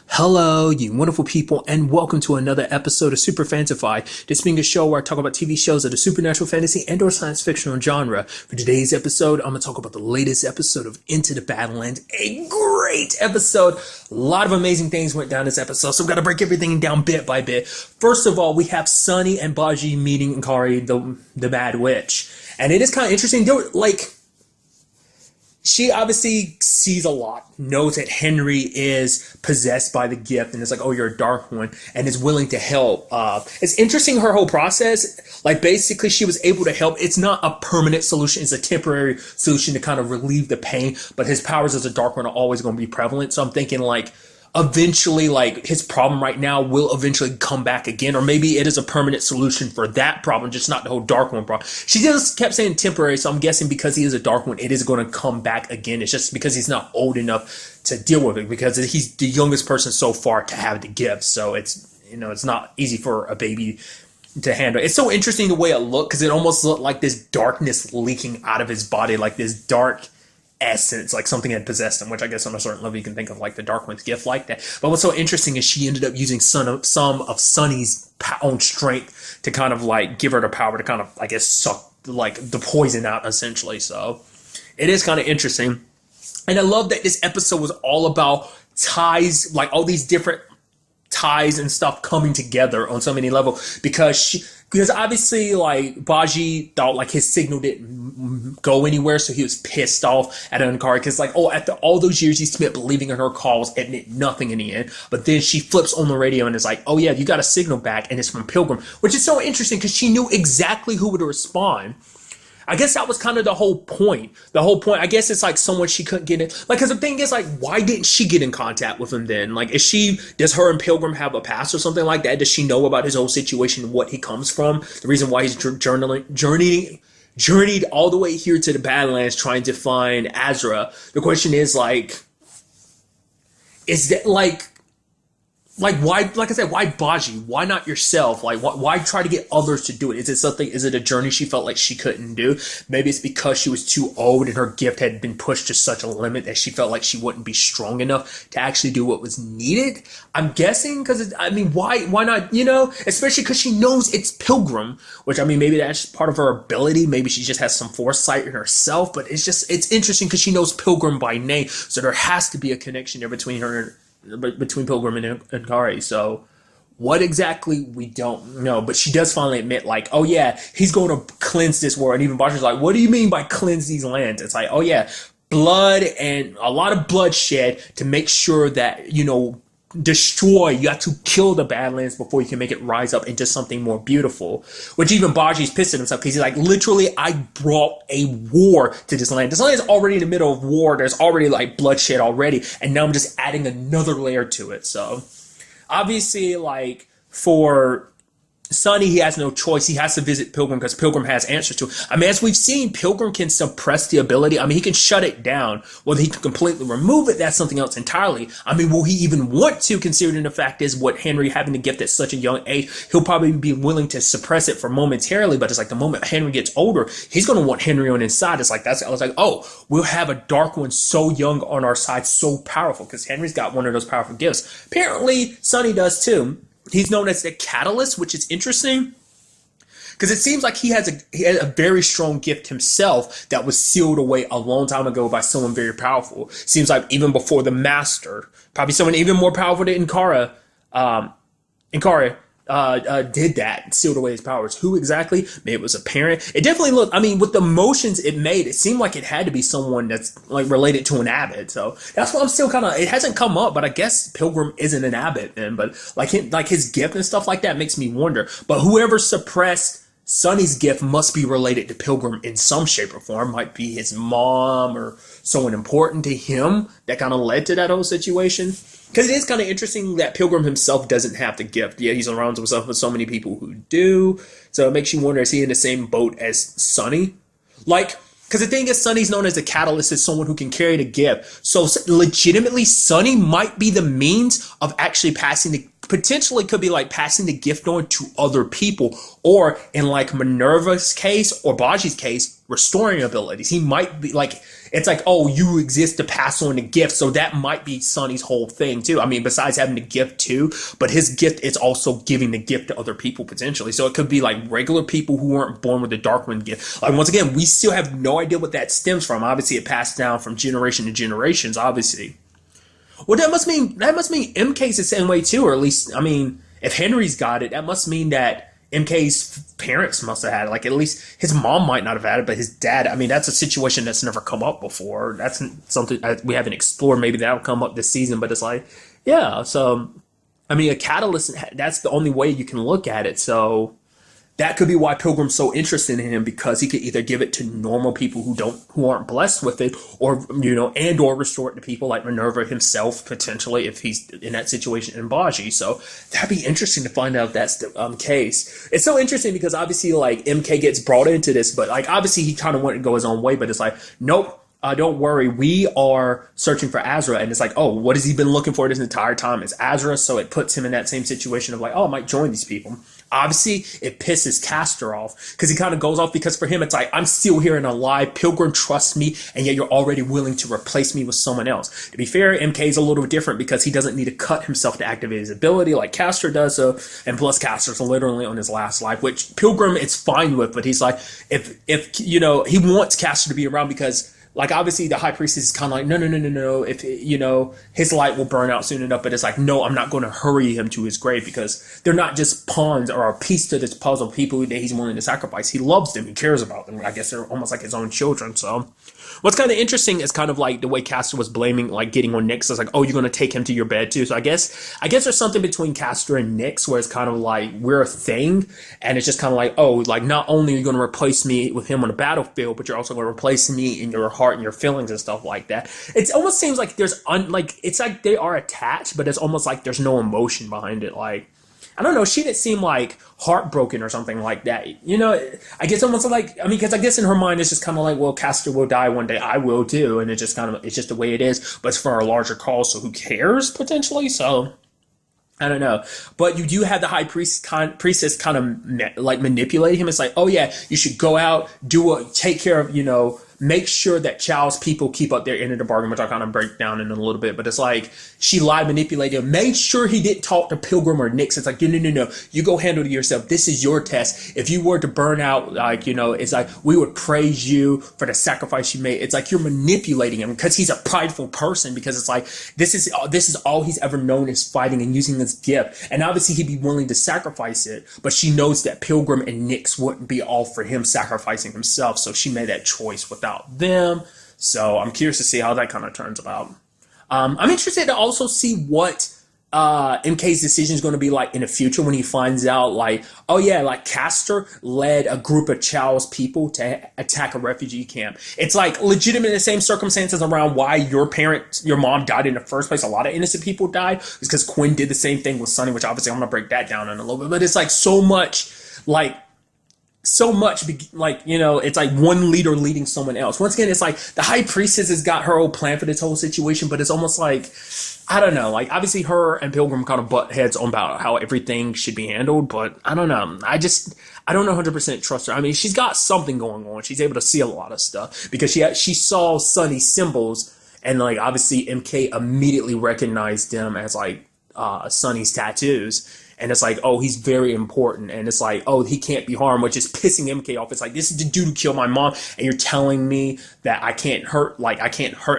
Hello, you wonderful people, and welcome to another episode of Super-Fanta-Fi. This being a show where I talk about TV shows of the supernatural, fantasy, and/or science fictional genre. For today's episode, I'm going to talk about the latest episode of Into the Badlands. A great episode. A lot of amazing things went down this episode, so I've got to break everything down bit by bit. First of all, we have Sunny and Baji meeting Nkari, the Bad Witch. And it is kind of interesting. They were like... She obviously sees a lot, knows that Henry is possessed by the gift, and it's like, oh, you're a dark one, and is willing to help. It's interesting, her whole process. Like, basically, she was able to help. It's not a permanent solution. It's a temporary solution to kind of relieve the pain, but his powers as a dark one are always going to be prevalent. So I'm thinking, like, eventually, like, his problem right now will eventually come back again, or maybe it is a permanent solution for that problem, just not the whole dark one problem. She just kept saying temporary, so I'm guessing because he is a dark one, it is going to come back again. It's just because he's not old enough to deal with it, because he's the youngest person so far to have the gift, so it's, you know, it's not easy for a baby to handle. It's so interesting the way it looked, because it almost looked like this darkness leaking out of his body, like this dark essence, like something had possessed him, which I guess on a certain level you can think of like the Dark One's gift like that. But what's so interesting is she ended up using some of Sunny's own strength to kind of like give her the power to kind of, I guess, suck like the poison out essentially. So it is kind of interesting. And I love that this episode was all about ties, like all these different ties and stuff coming together on so many levels, because obviously like Baji thought like his signal didn't go anywhere, so he was pissed off at Nkari because like, oh, after all those years he spent believing in her calls, it meant nothing in the end. But then she flips on the radio and is like, oh yeah, you got a signal back, and it's from Pilgrim, which is so interesting because she knew exactly who would respond. I guess that was kind of the whole point. The whole point, I guess it's like someone she couldn't get in. Like, because the thing is, like, why didn't she get in contact with him then? Like, does her and Pilgrim have a past or something like that? Does she know about his whole situation and what he comes from? The reason why he's journeyed all the way here to the Badlands trying to find Azra. The question is, like, is that, like why, like I said, why Baji? Why not yourself? Like, why try to get others to do it? Is it a journey she felt like she couldn't do? Maybe it's because she was too old and her gift had been pushed to such a limit that she felt like she wouldn't be strong enough to actually do what was needed. I'm guessing because, I mean, why not, you know? Especially because she knows it's Pilgrim, which, I mean, maybe that's part of her ability. Maybe she just has some foresight in herself, but it's interesting because she knows Pilgrim by name, so there has to be a connection there between Pilgrim and Nkari. So what exactly, we don't know, but she does finally admit, like, oh yeah, he's going to cleanse this world. And even Baji's like, what do you mean by cleanse these lands? It's like, oh yeah, blood, and a lot of bloodshed to make sure that, you know, you have to kill the Badlands before you can make it rise up into something more beautiful. Which even Baji's pissed at himself because he's like, literally, I brought a war to this land. This land is already in the middle of war. There's already like bloodshed already, and now I'm just adding another layer to it. So obviously, like, for Sunny, he has no choice. He has to visit Pilgrim because Pilgrim has answers to it. I mean, as we've seen, Pilgrim can suppress the ability. I mean, he can shut it down. Whether he can completely remove it, that's something else entirely. I mean, will he even want to, considering the fact is what Henry having the gift at such a young age, he'll probably be willing to suppress it for momentarily, but it's like the moment Henry gets older, he's going to want Henry on his side. I was like, oh, we'll have a dark one so young on our side, so powerful, because Henry's got one of those powerful gifts. Apparently, Sunny does too. He's known as the Catalyst, which is interesting because it seems like he had a very strong gift himself that was sealed away a long time ago by someone very powerful. Seems like even before the Master, probably someone even more powerful than Nkari did that, sealed away his powers. Who exactly? Maybe it was a parent. It definitely looked, I mean, with the motions it made, it seemed like it had to be someone that's like related to an abbot. So that's why I'm still kind of, it hasn't come up, but I guess Pilgrim isn't an abbot then. But like his gift and stuff like that makes me wonder. But whoever suppressed Sunny's gift must be related to Pilgrim in some shape or form. Might be his mom or someone important to him that kind of led to that whole situation. Because it is kind of interesting that Pilgrim himself doesn't have the gift. Yeah, he surrounds himself with so many people who do. So it makes you wonder, is he in the same boat as Sunny? Like, because the thing is, Sunny's known as the Catalyst, as someone who can carry the gift. So legitimately, Sunny might be the means of actually potentially could be like passing the gift on to other people. Or in like Minerva's case or Baji's case, restoring abilities. He might be like, it's like, oh, you exist to pass on the gift. So that might be Sonny's whole thing too. I mean, besides having the gift too, but his gift is also giving the gift to other people potentially. So it could be like regular people who weren't born with the Darkwind gift. Like, once again, we still have no idea what that stems from. Obviously it passed down from generation to generations, obviously. Well, that must mean MK's the same way too, or at least, I mean, if Henry's got it, that must mean that MK's parents must have had it. Like, at least his mom might not have had it, but his dad, I mean, that's a situation that's never come up before. That's something we haven't explored. Maybe that'll come up this season, but it's like, yeah. So, I mean, a catalyst, that's the only way you can look at it. So that could be why Pilgrim's so interested in him, because he could either give it to normal people who aren't blessed with it, or, you know, and or restore it to people like Minerva himself, potentially, if he's in that situation in Baji. So that'd be interesting to find out if that's the case. It's so interesting because obviously, like, MK gets brought into this, but like, obviously he kind of wanted to go his own way, but it's like, nope. Don't worry, we are searching for Azra. And it's like, oh, what has he been looking for this entire time? It's Azra. So it puts him in that same situation of like, oh, I might join these people. Obviously, it pisses Castor off because he kind of goes off, because for him, it's like, I'm still here and alive. Pilgrim trusts me, and yet you're already willing to replace me with someone else. To be fair, MK is a little different because he doesn't need to cut himself to activate his ability like Castor does. So, and plus Castor's literally on his last life, which Pilgrim is fine with. But he's like, if you know, he wants Castor to be around because, like, obviously the high priestess is kind of like, no. If, you know, his light will burn out soon enough. But it's like, no, I'm not going to hurry him to his grave, because they're not just pawns or a piece to this puzzle, people that he's willing to sacrifice. He loves them. He cares about them. I guess they're almost like his own children. So what's kind of interesting is kind of like the way Castor was blaming, like, getting on Nyx. It's like, oh, you're going to take him to your bed too. So I guess there's something between Castor and Nyx where it's kind of like, we're a thing. And it's just kind of like, oh, like, not only are you going to replace me with him on the battlefield, but you're also going to replace me in your heart and your feelings and stuff like that. It almost seems like there's it's like they are attached, but it's almost like there's no emotion behind it. Like, I don't know, she didn't seem like heartbroken or something like that. You know, I guess almost like, I mean, because I guess in her mind it's just kind of like, well, Castor will die one day, I will too, and it's just the way it is. But it's for a larger cause, so who cares potentially? So I don't know, but you do have the high priestess kind of like manipulate him. It's like, oh yeah, you should go out, take care of, you know, make sure that Chow's people keep up their end of the bargain, which I'll kind of break down in a little bit. But it's like, she lied, manipulated him, made sure he didn't talk to Pilgrim or Nyx. It's like, no, you go handle it yourself. This is your test. If you were to burn out, like, you know, it's like, we would praise you for the sacrifice you made. It's like you're manipulating him because he's a prideful person, because it's like, this is all he's ever known, is fighting and using this gift. And obviously he'd be willing to sacrifice it, but she knows that Pilgrim and Nyx wouldn't be all for him sacrificing himself. So she made that choice without them. So I'm curious to see how that kind of turns about. I'm interested to also see what MK's decision is going to be like in the future when he finds out, like, oh yeah, like Castor led a group of Chow's people to attack a refugee camp. It's like legitimate, the same circumstances around why your mom died in the first place. A lot of innocent people died. It's because Quinn did the same thing with Sonny, which obviously I'm going to break that down in a little bit. But it's like so much, you know, it's like one leader leading someone else. Once again, it's like the high priestess has got her own plan for this whole situation, but it's almost like, I don't know, like, obviously her and Pilgrim kind of butt heads on about how everything should be handled, but I don't know. I don't 100% trust her. I mean, she's got something going on. She's able to see a lot of stuff because she saw Sonny's symbols, and like, obviously MK immediately recognized them as like Sonny's tattoos. And it's like, oh, he's very important. And it's like, oh, he can't be harmed, which is pissing MK off. It's like, this is the dude who killed my mom, and you're telling me that I can't hurt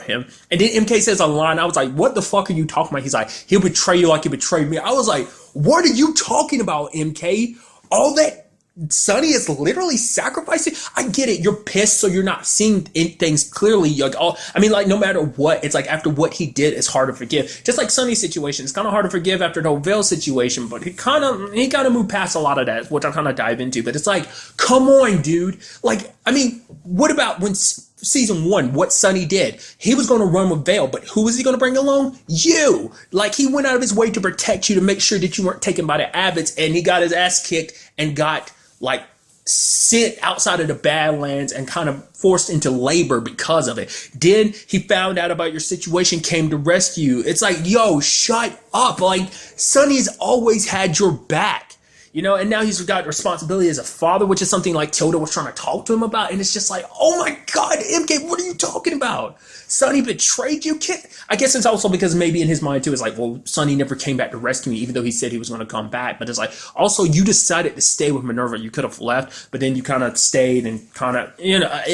him. And then MK says a line, I was like, what the fuck are you talking about? He's like, he'll betray you like he betrayed me. I was like, what are you talking about, MK? All that Sonny is literally sacrificing. I get it. You're pissed, so you're not seeing things clearly. Like, I mean, like, no matter what, it's like after what he did, it's hard to forgive. Just like Sonny's situation, it's kind of hard to forgive after the Veil situation. But he kind of moved past a lot of that, which I'll kind of dive into. But it's like, come on, dude. Like, I mean, what about when season 1, what Sonny did? He was going to run with Veil, but who was he going to bring along? You. Like, he went out of his way to protect you, to make sure that you weren't taken by the Abbots, and he got his ass kicked and got like sent outside of the Badlands and kind of forced into labor because of it. Then he found out about your situation, came to rescue you. It's like, yo, shut up. Like, Sonny's always had your back. and now he's got responsibility as a father, which is something like Tilda was trying to talk to him about. And it's just like, oh my God, MK, what are you talking about? Sonny betrayed you, kid. I guess it's also because maybe in his mind too, it's like, well, Sonny never came back to rescue me, even though he said he was going to come back. But it's like, also, you decided to stay with Minerva. You could have left, but then you kind of stayed and kind of, I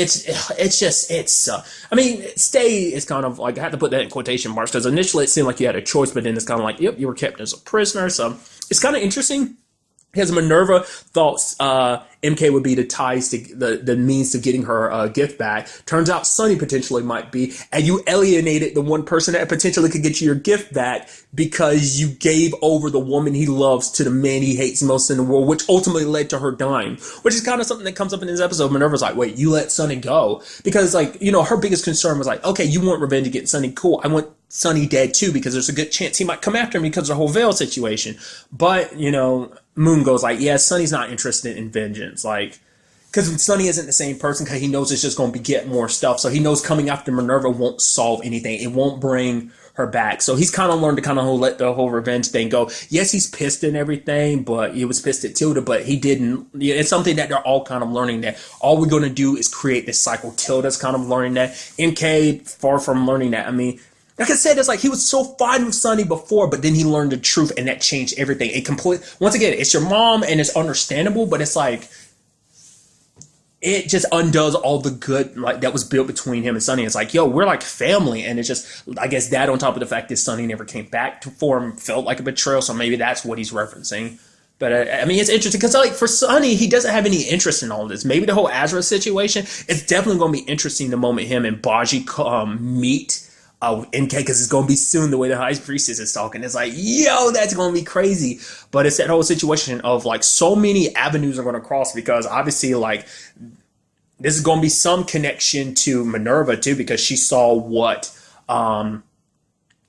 mean, stay is kind of like, I had to put that in quotation marks because initially it seemed like you had a choice, but then it's kind of like, yep, you were kept as a prisoner. So it's kind of interesting. Because Minerva thought MK would be the ties to the means to getting her gift back. Turns out Sonny potentially might be, and you alienated the one person that potentially could get you your gift back because you gave over the woman he loves to the man he hates most in the world, which ultimately led to her dying. Which is kind of something that comes up in this episode. Minerva's like, wait, you let Sonny go? Because her biggest concern was like, okay, you want revenge against Sonny, cool. I want Sonny dead too because there's a good chance he might come after me because of the whole veil situation. But, Moon goes like, yeah, Sonny's not interested in vengeance. Like, because Sonny isn't the same person because he knows it's just going to get more stuff. So he knows coming after Minerva won't solve anything. It won't bring her back. So he's kind of learned to kind of let the whole revenge thing go. Yes, he's pissed and everything, but he was pissed at Tilda, but he didn't. It's something that they're all kind of learning that all we're going to do is create this cycle. Tilda's kind of learning that. MK, far from learning that. I mean, like I said, it's like he was so fine with Sonny before, but then he learned the truth and that changed everything. Once again, it's your mom and it's understandable, but it's like, it just undoes all the good that was built between him and Sonny. It's like, yo, we're like family. And it's just, I guess that on top of the fact that Sonny never came back for him felt like a betrayal. So maybe that's what he's referencing. But I mean, it's interesting because for Sonny, he doesn't have any interest in all this. Maybe the whole Azra situation, it's definitely going to be interesting the moment him and Baji meet. MK, because it's going to be soon the way the High Priestess is talking. It's like, yo, that's going to be crazy. But it's that whole situation of so many avenues are going to cross because obviously this is going to be some connection to Minerva too because she saw what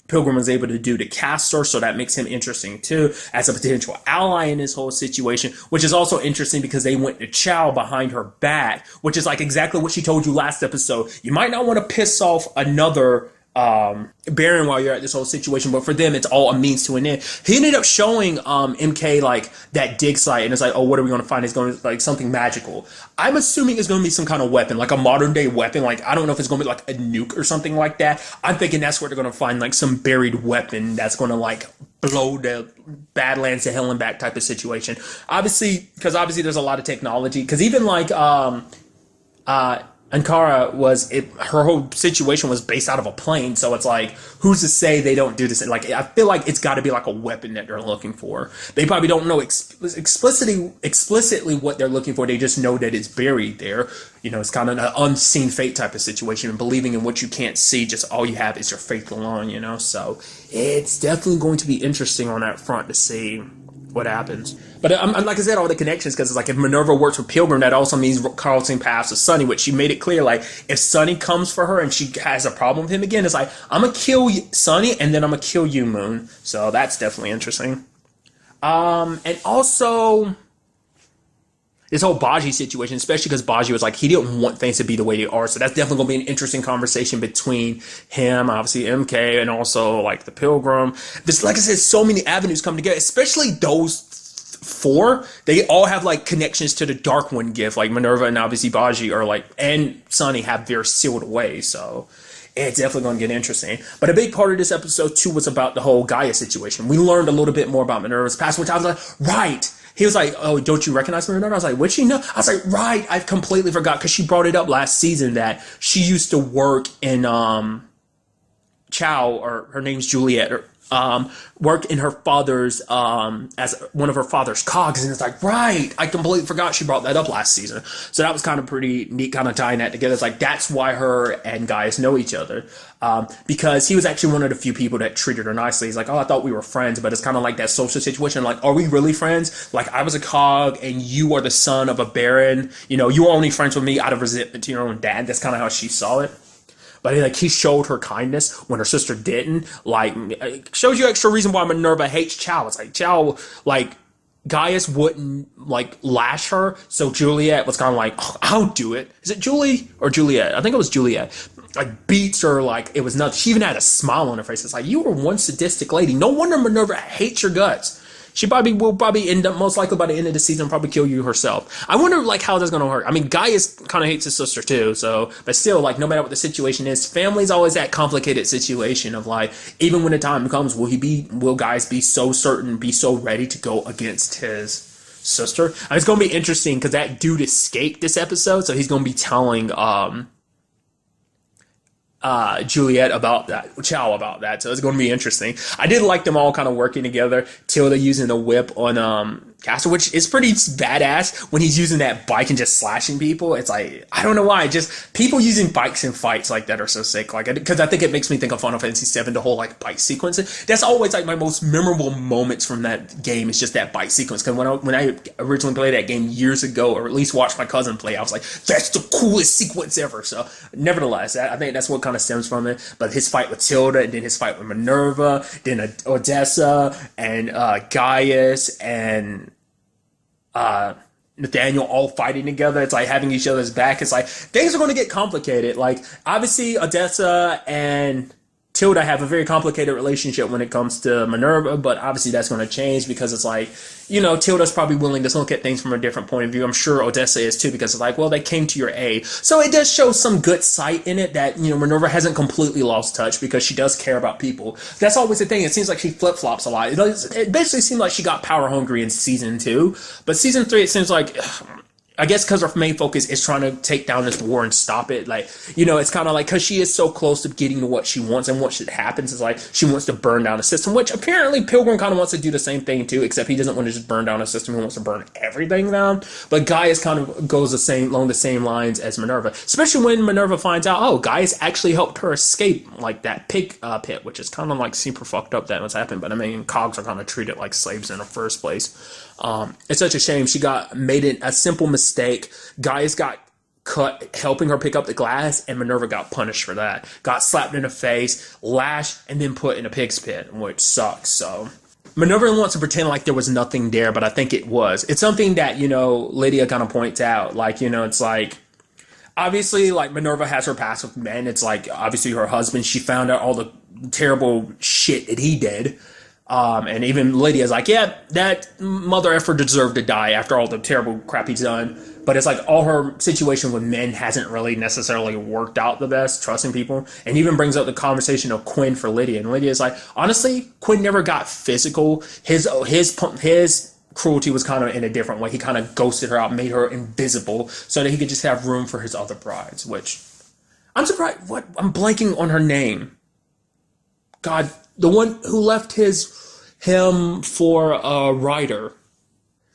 Pilgrim was able to do to Castor, so that makes him interesting too as a potential ally in this whole situation, which is also interesting because they went to Chow behind her back, which is like exactly what she told you last episode. You might not want to piss off another Baron while you're at this whole situation, but for them it's all a means to an end. He ended up showing MK that dig site, and it's like, oh, what are we going to find? It's going to something magical. I'm assuming it's going to be some kind of weapon, like a modern day weapon. I don't know if it's going to be like a nuke or something like that. I'm thinking that's where they're going to find some buried weapon that's going to blow the Badlands to hell and back type of situation. Obviously there's a lot of technology, because even Ankara her whole situation was based out of a plane, so it's like, who's to say they don't do this? I feel like it's got to be a weapon that they're looking for. They probably don't know explicitly what they're looking for. They just know that it's buried there. It's kind of an unseen fate type of situation, and believing in what you can't see, just all you have is your faith alone. So it's definitely going to be interesting on that front to see what happens. But like I said, all the connections, because it's like if Minerva works with Pilgrim, that also means crossing paths with Sonny, which she made it clear, if Sonny comes for her and she has a problem with him again, it's like, I'm gonna kill Sonny and then I'm gonna kill you, Moon. So that's definitely interesting. And also this whole Baji situation, especially because Baji was he didn't want things to be the way they are. So that's definitely going to be an interesting conversation between him, obviously MK, and also the Pilgrim. This, like I said, so many avenues come together, especially those four. They all have connections to the Dark One gift. Minerva and obviously Baji and Sonny have their sealed away. So it's definitely going to get interesting. But a big part of this episode too was about the whole Gaia situation. We learned a little bit more about Minerva's past, which I was like, right. He was like, oh, don't you recognize Minerva? I was like, would she know? I was like, right, I've completely forgot, because she brought it up last season that she used to work in Chow, or her name's Juliet, or work in her father's as one of her father's cogs, and it's like, right, I completely forgot she brought that up last season. So that was kind of pretty neat, kind of tying that together. It's like, that's why her and Gaius know each other, because he was actually one of the few people that treated her nicely. He's like, oh, I thought we were friends, but it's kind of like that social situation, are we really friends? I was a cog and you are the son of a baron, you were only friends with me out of resentment to your own dad. That's kind of how she saw it. But he showed her kindness when her sister didn't. It shows you extra reason why Minerva hates Chow. It's like Chow, Gaius wouldn't lash her, so Juliet was kind of like, oh, I'll do it. Is it Julie or Juliet? I think it was Juliet. Beats her it was nothing. She even had a smile on her face. It's like, you were one sadistic lady. No wonder Minerva hates your guts. She probably will end up most likely by the end of the season probably kill you herself. I wonder like how that's gonna work. I mean, Gaius kind of hates his sister too, so but still like no matter what the situation is, family's always that complicated situation of like even when the time comes, will Gaius be so certain, be so ready to go against his sister? And it's gonna be interesting because that dude escaped this episode, so he's gonna be telling Juliet about that, Chow about that. So it's going to be interesting. I did like them all kind of working together. Tilda using the whip on Castle, which is pretty badass when he's using that bike and just slashing people. It's like, I don't know why, just people using bikes in fights like that are so sick. Like, because I think it makes me think of Final Fantasy VII, the whole like bike sequence. That's always like my most memorable moments from that game is just that bike sequence. Because when I originally played that game years ago, or at least watched my cousin play, I was like, that's the coolest sequence ever. So nevertheless, I think that's what kind of stems from it. But his fight with Tilda, and then his fight with Minerva, then Odessa, and Gaius, and Nathaniel all fighting together. It's like having each other's back. It's like things are going to get complicated. Like obviously Odessa and Tilda have a very complicated relationship when it comes to Minerva, but obviously that's going to change because it's like, you know, Tilda's probably willing to look at things from a different point of view. I'm sure Odessa is too, because it's like, well, they came to your aid. So it does show some good sight in it that, you know, Minerva hasn't completely lost touch because she does care about people. That's always the thing. It seems like she flip-flops a lot. It basically seemed like she got power hungry in season 2, but season 3, it seems like, I guess because her main focus is trying to take down this war and stop it. Like, you know, it's kind of like, because she is so close to getting to what she wants, and what should happens is like, she wants to burn down the system, which apparently Pilgrim kind of wants to do the same thing too, except he doesn't want to just burn down a system, he wants to burn everything down. But Gaius kind of goes along the same lines as Minerva, especially when Minerva finds out, oh, Gaius actually helped her escape like that pig pit, which is kind of like super fucked up that what's happened. But I mean, cogs are kind of treated like slaves in the first place. It's such a shame. She made a simple mistake. Gaius got cut helping her pick up the glass, and Minerva got punished for that. Got slapped in the face, lashed, and then put in a pig's pit, which sucks. So Minerva wants to pretend like there was nothing there, but I think it was. It's something that, you know, Lydia kind of points out. Like, you know, it's like, obviously, like, Minerva has her past with men. It's like, obviously, her husband, she found out all the terrible shit that he did. And even Lydia's like, yeah, that mother effer deserved to die after all the terrible crap he's done. But it's like all her situation with men hasn't really necessarily worked out the best, trusting people. And even brings up the conversation of Quinn for Lydia. And Lydia's like, honestly, Quinn never got physical. His cruelty was kind of in a different way. He kind of ghosted her out, made her invisible so that he could just have room for his other brides, which I'm surprised. I'm blanking on her name. God, the one who left him for a writer.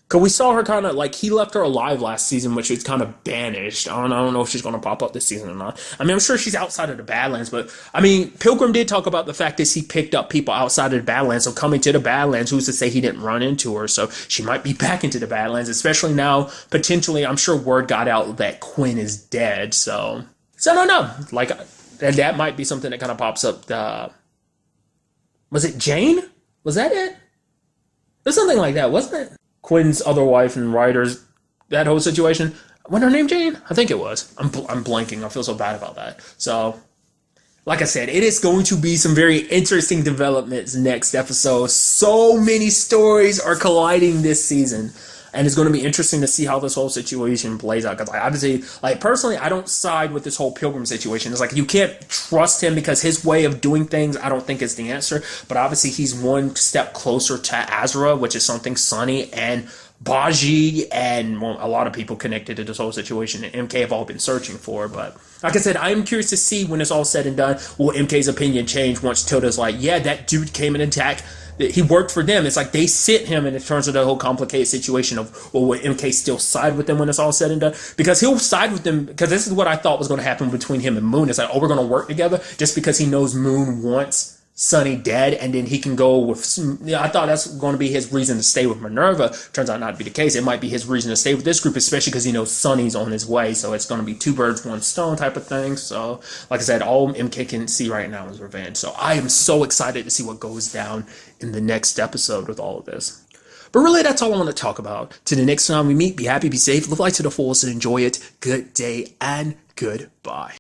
Because we saw her kind of, like, he left her alive last season, which is kind of banished. I don't know if she's going to pop up this season or not. I mean, I'm sure she's outside of the Badlands, but, I mean, Pilgrim did talk about the fact that he picked up people outside of the Badlands, so coming to the Badlands, who's to say he didn't run into her, so she might be back into the Badlands, especially now, potentially, I'm sure word got out that Quinn is dead, so I don't know. Like, that might be something that kind of pops up. Was it Jane? Was that it? It was something like that, wasn't it? Quinn's other wife and writers, that whole situation. Wasn't her name Jane? I think it was. I'm blanking. I feel so bad about that. So, like I said, it is going to be some very interesting developments next episode. So many stories are colliding this season. And it's going to be interesting to see how this whole situation plays out. Because obviously, like, personally, I don't side with this whole Pilgrim situation. It's like, you can't trust him because his way of doing things, I don't think is the answer. But obviously, he's one step closer to Azra, which is something Sunny and Baji and a lot of people connected to this whole situation and MK have all been searching for. But like I said, I am curious to see when it's all said and done, will MK's opinion change once Tilda's like, yeah, that dude came and attacked. He worked for them. It's like they sit him, and it turns into a whole complicated situation of, well, will MK still side with them when it's all said and done? Because he'll side with them, because this is what I thought was going to happen between him and Moon. It's like, oh, we're going to work together just because he knows Moon wants Sunny dead, and then he can go with, I thought that's going to be his reason to stay with Minerva. Turns out not to be the case. It might be his reason to stay with this group, especially because he knows Sunny's on his way, so it's going to be 2 birds, 1 stone type of thing. So, like I said, all MK can see right now is revenge. So I am so excited to see what goes down in the next episode with all of this. But really, that's all I want to talk about. Till the next time we meet, be happy, be safe, live life to the fullest, and enjoy it. Good day and goodbye.